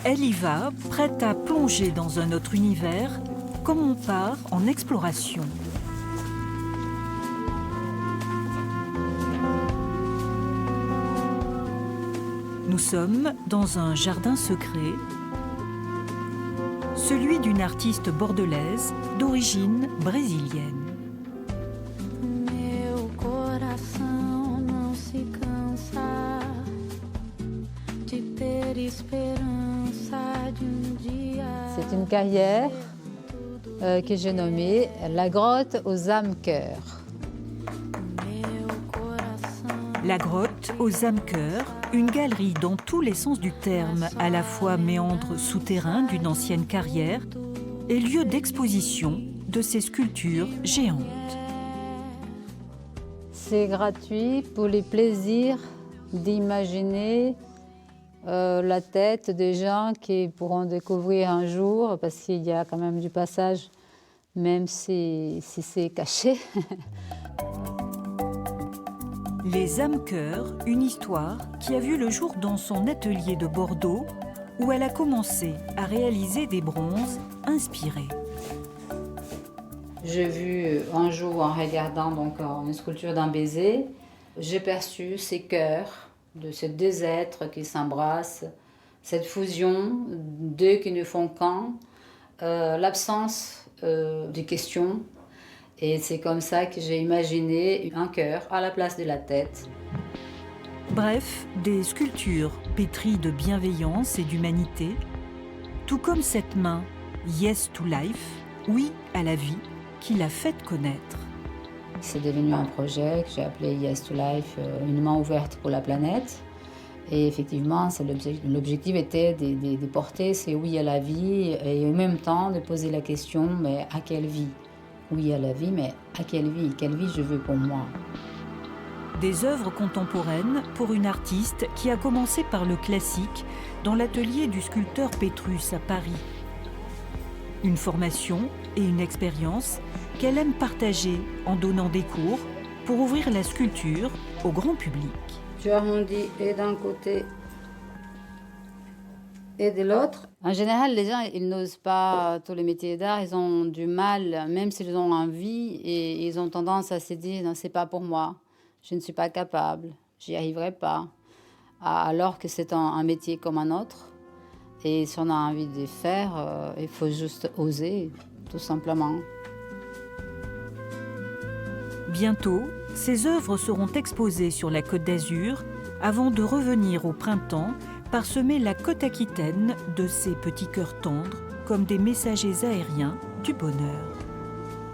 Elle y va, prête à plonger dans un autre univers, comme on part en exploration. Nous sommes dans un jardin secret, celui d'une artiste bordelaise d'origine brésilienne. C'est une carrière que j'ai nommée La grotte aux âmes-cœurs. La grotte aux âmes-cœurs, une galerie dans tous les sens du terme, à la fois méandre souterrain d'une ancienne carrière et lieu d'exposition de ces sculptures géantes. C'est gratuit pour les plaisirs d'imaginer la tête des gens qui pourront découvrir un jour, parce qu'il y a quand même du passage, même si c'est caché. Les âmes-cœurs, une histoire qui a vu le jour dans son atelier de Bordeaux, où elle a commencé à réaliser des bronzes inspirés. J'ai vu un jour, en regardant donc une sculpture d'un baiser, j'ai perçu ces cœurs de ces deux êtres qui s'embrassent, cette fusion d'eux qui ne font qu'un, l'absence de questions. Et c'est comme ça que j'ai imaginé un cœur à la place de la tête. Bref, des sculptures pétries de bienveillance et d'humanité, tout comme cette main « Yes to Life », oui à la vie, qui l'a fait connaître. C'est devenu un projet que j'ai appelé Yes to Life, une main ouverte pour la planète. Et effectivement, l'objectif était de porter ces oui à la vie et en même temps de poser la question, mais à quelle vie ? Oui à la vie, mais à quelle vie je veux pour moi? Des œuvres contemporaines pour une artiste qui a commencé par le classique dans l'atelier du sculpteur Pétrus à Paris. Une formation et une expérience qu'elle aime partager en donnant des cours pour ouvrir la sculpture au grand public. Tu arrondis et d'un côté et de l'autre. En général, les gens, ils n'osent pas tous les métiers d'art, ils ont du mal, même s'ils ont envie, et ils ont tendance à se dire « non, c'est pas pour moi, je ne suis pas capable, j'y arriverai pas ». Alors que c'est un métier comme un autre, et si on a envie de faire, il faut juste oser, tout simplement. Bientôt, ces œuvres seront exposées sur la Côte d'Azur avant de revenir au printemps parsemer la côte aquitaine de ces petits cœurs tendres comme des messagers aériens du bonheur.